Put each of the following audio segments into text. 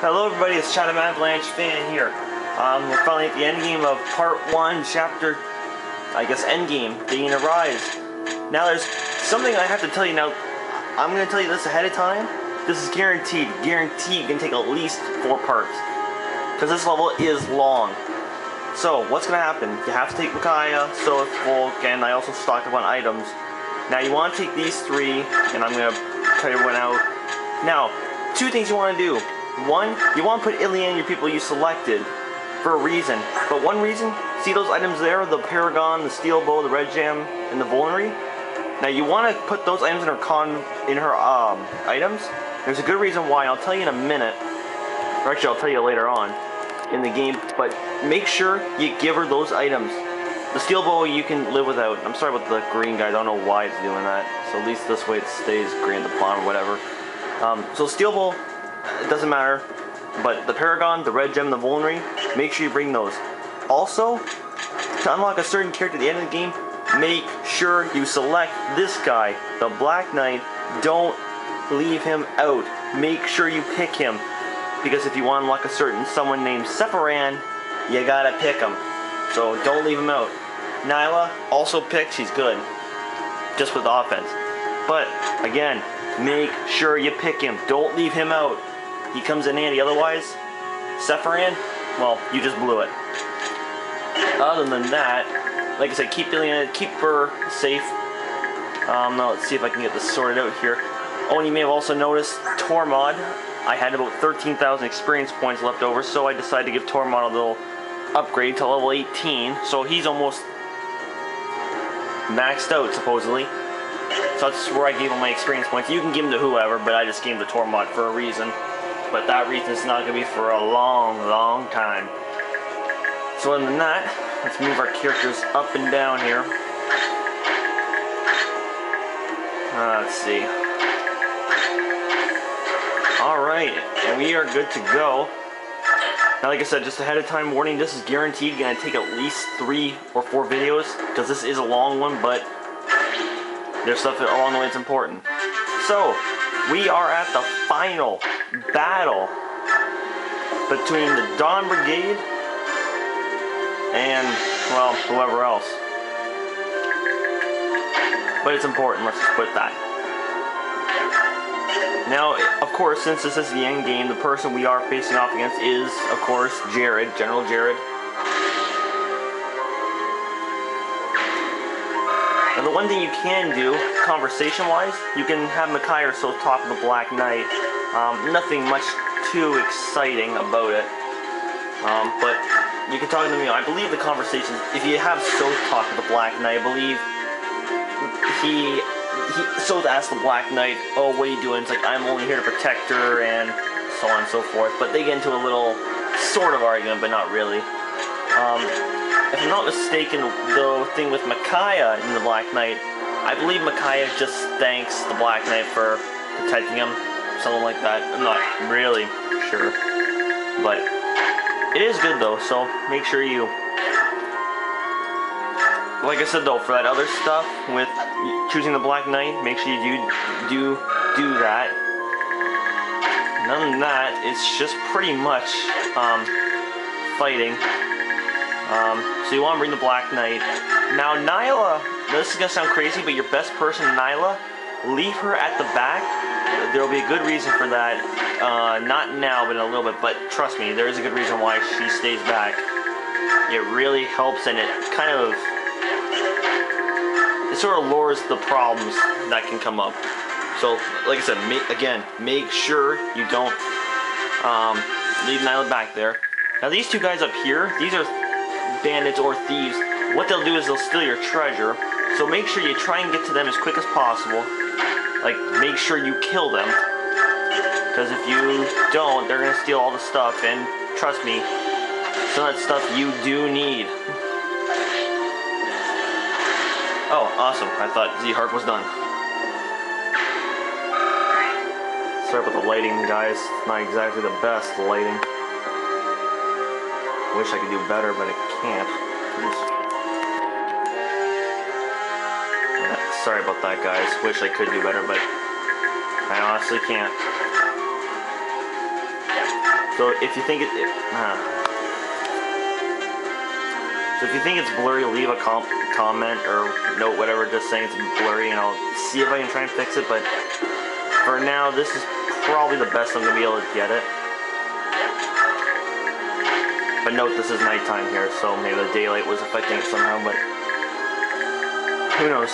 Hello everybody, it's Chatham Avalanche fan here. We're finally at the endgame of part 1, chapter, I guess, Endgame, Being a Rise. Now there's something I have to tell you now. I'm going to tell you this ahead of time. This is guaranteed going to take at least 4 parts. Because this level is long. So, what's going to happen? You have to take Micaiah, Sylph, Volk, and I also stocked up on items. Now you want to take these 3, and I'm going to cut everyone out. Now, 2 things you want to do. 1, you want to put Ilian and your people you selected for a reason. But one reason, see those items there? The Paragon, the Steel Bow, the Red Gem, and the Vulnerary? Now you want to put those items in her items. There's a good reason why. I'll tell you in a minute. Or actually, I'll tell you later on in the game. But make sure you give her those items. The Steel Bow you can live without. I'm sorry about the green guys. I don't know why it's doing that. So at least this way it stays green at the bottom or whatever. So Steel Bow, it doesn't matter, but the Paragon, the Red Gem, the Vulnerary, make sure you bring those. Also, to unlock a certain character at the end of the game, make sure you select this guy, the Black Knight. Don't leave him out. Make sure you pick him, because if you want to unlock a certain someone named Sephiran, you gotta pick him. So don't leave him out. Nyla, also picked, she's good, just with offense. But again, make sure you pick him. Don't leave him out. He comes in handy. Otherwise, Sephiran, well, you just blew it. Other than that, like I said, keep her safe. Now let's see if I can get this sorted out here. Oh, and you may have also noticed Tormod. I had about 13,000 experience points left over, so I decided to give Tormod a little upgrade to level 18. So he's almost maxed out, supposedly. So that's where I gave him my experience points. You can give them to whoever, but I just gave him to Tormod for a reason. But that reason is not going to be for a long, long time. So other than that, let's move our characters up and down here. Let's see. Alright, and we are good to go. Now like I said, just ahead of time warning, this is guaranteed going to take at least 3 or 4 videos. Because this is a long one, but there's stuff along the way that's important. So, we are at the final battle between the Dawn Brigade and, well, whoever else. But it's important, let's just put that. Now, of course, since this is the end game, the person we are facing off against is, of course, Jared, General Jared. Now, the one thing you can do, conversation-wise, you can have Micaiah or so talk to the Black Knight. Nothing much too exciting about it. But you can talk to them, I believe the conversations, if you have Sothe talk to the Black Knight, I believe Sothe asked the Black Knight, oh, what are you doing? It's like, I'm only here to protect her, and so on and so forth. But they get into a little sort of argument, but not really. If I'm not mistaken, the thing with Micaiah and the Black Knight, I believe Micaiah just thanks the Black Knight for protecting him, something like that. I'm not really sure, but it is good though, so make sure you, like I said though, for that other stuff with choosing the Black Knight, make sure you do that. And other than that, it's just pretty much fighting. So you want to bring the Black Knight. Now Nyla, this is going to sound crazy, but your best person, Nyla, leave her at the back. There will be a good reason for that. Not now, but in a little bit. But trust me, there is a good reason why she stays back. It really helps, and it kind of, it sort of lowers the problems that can come up. So, like I said, make sure you don't leave Nyla back there. Now these 2 guys up here, these are bandits or thieves. What they'll do is they'll steal your treasure, so make sure you try and get to them as quick as possible. Like, make sure you kill them, because if you don't, they're gonna steal all the stuff, and trust me, some of that stuff you do need. Oh, awesome. I thought Z-Hark was done. Sorry about the lighting, guys. It's not exactly the best lighting. Wish I could do better, but I can't. Sorry about that, guys. Wish I could do better, but I honestly can't. So if you think it's blurry, leave a comment or note, whatever, just saying it's blurry, and I'll see if I can try and fix it. But for now, this is probably the best I'm gonna be able to get it. But note, this is nighttime here, so maybe the daylight was affecting it somehow, but who knows?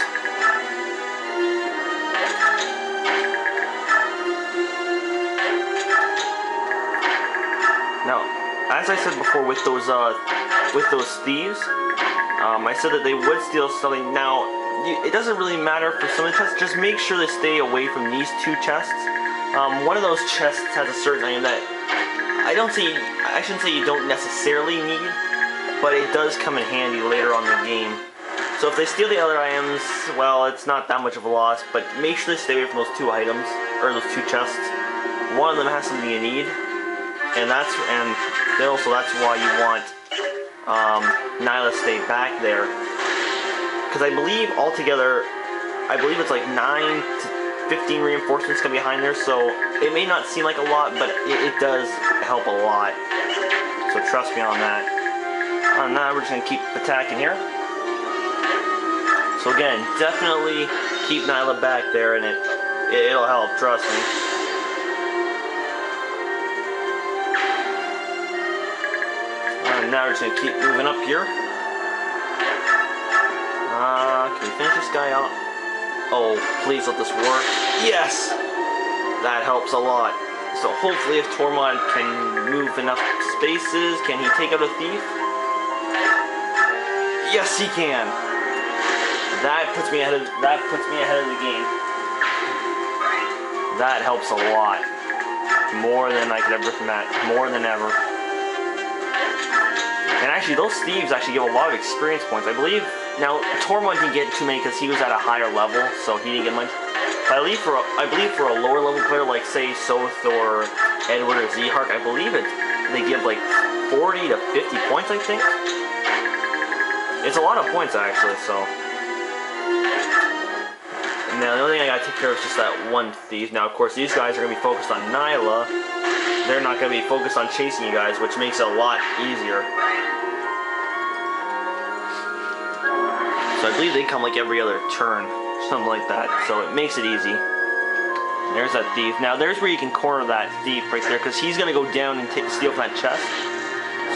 Now, as I said before, with those thieves, I said that they would steal something. Now, it doesn't really matter for some of the chests. Just make sure they stay away from these two chests. One of those chests has a certain item that I shouldn't say you don't necessarily need, but it does come in handy later on in the game. So if they steal the other items, well, it's not that much of a loss, but make sure they stay away from those two items, or those two chests. One of them has something you need, and that's why you want Nyla to stay back there. Because I believe altogether, it's like 9 to 15 reinforcements come behind there, so it may not seem like a lot, but it does help a lot. So trust me on that. Now we're just going to keep attacking here. So again, definitely keep Nyla back there, and it'll help, trust me. Now we're just going to keep moving up here. Can we finish this guy out? Oh, please let this work. Yes! That helps a lot. So hopefully if Tormod can move enough spaces, can he take out a thief? Yes, he can! That puts me ahead of the game. That helps a lot. More than I could ever imagine. More than ever. And actually, those thieves actually give a lot of experience points. I believe, now, Tormod didn't get too many because he was at a higher level, so he didn't get much. But I believe for a lower level player, like, say, Soth or Edward or Zehark, I believe they give, like, 40 to 50 points, I think. It's a lot of points, actually, so. Now, the only thing I gotta take care of is just that one thief. Now, of course, these guys are gonna be focused on Nyla. They're not gonna be focused on chasing you guys, which makes it a lot easier. So I believe they come like every other turn, something like that. So it makes it easy. And there's that thief. Now there's where you can corner that thief right there, because he's gonna go down and steal from that chest.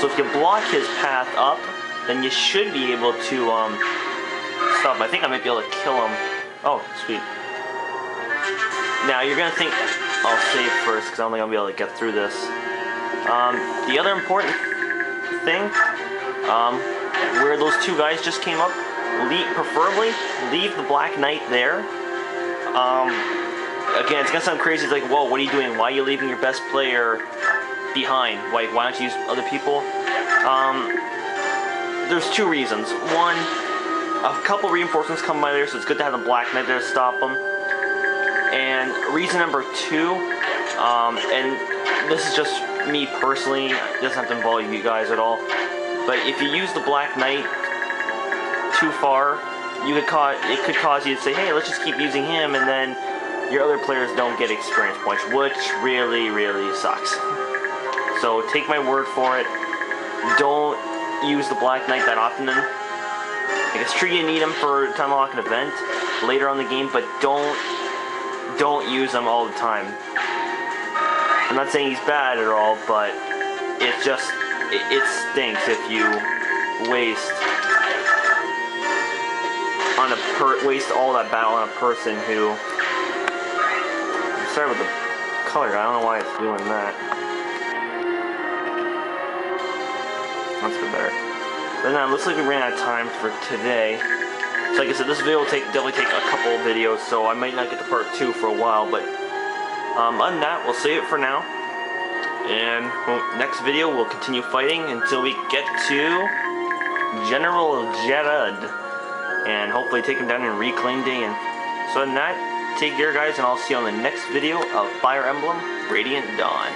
So if you block his path up, then you should be able to stop him. I think I might be able to kill him. Oh, sweet. Now you're gonna think I'll save first because I don't think I'll be able to get through this. The other important thing, where those two guys just came up, preferably leave the Black Knight there. Again, it's gonna sound crazy. It's like, whoa, what are you doing? Why are you leaving your best player behind? Why don't you use other people? There's two reasons. One, a couple reinforcements come by there, so it's good to have the Black Knight there to stop them. And reason number two, and this is just me personally, it doesn't have to involve you guys at all, but if you use the Black Knight too far, it could cause you to say, hey, let's just keep using him, and then your other players don't get experience points, which really, really sucks. So take my word for it. Don't use the Black Knight that often. Like, it's true you need him for time unlock an event later on in the game, but don't use him all the time. I'm not saying he's bad at all, but it stinks if you waste all that battle on a person who. I'm sorry with the color. I don't know why it's doing that. That's a bit better. But now it looks like we ran out of time for today. So like I said, this video will definitely take a couple of videos, so I might not get to part 2 for a while, but other than that, we'll save it for now. And next video, we'll continue fighting until we get to General Jared, and hopefully take him down and reclaim Dayan. So other than that, take care guys, and I'll see you on the next video of Fire Emblem Radiant Dawn.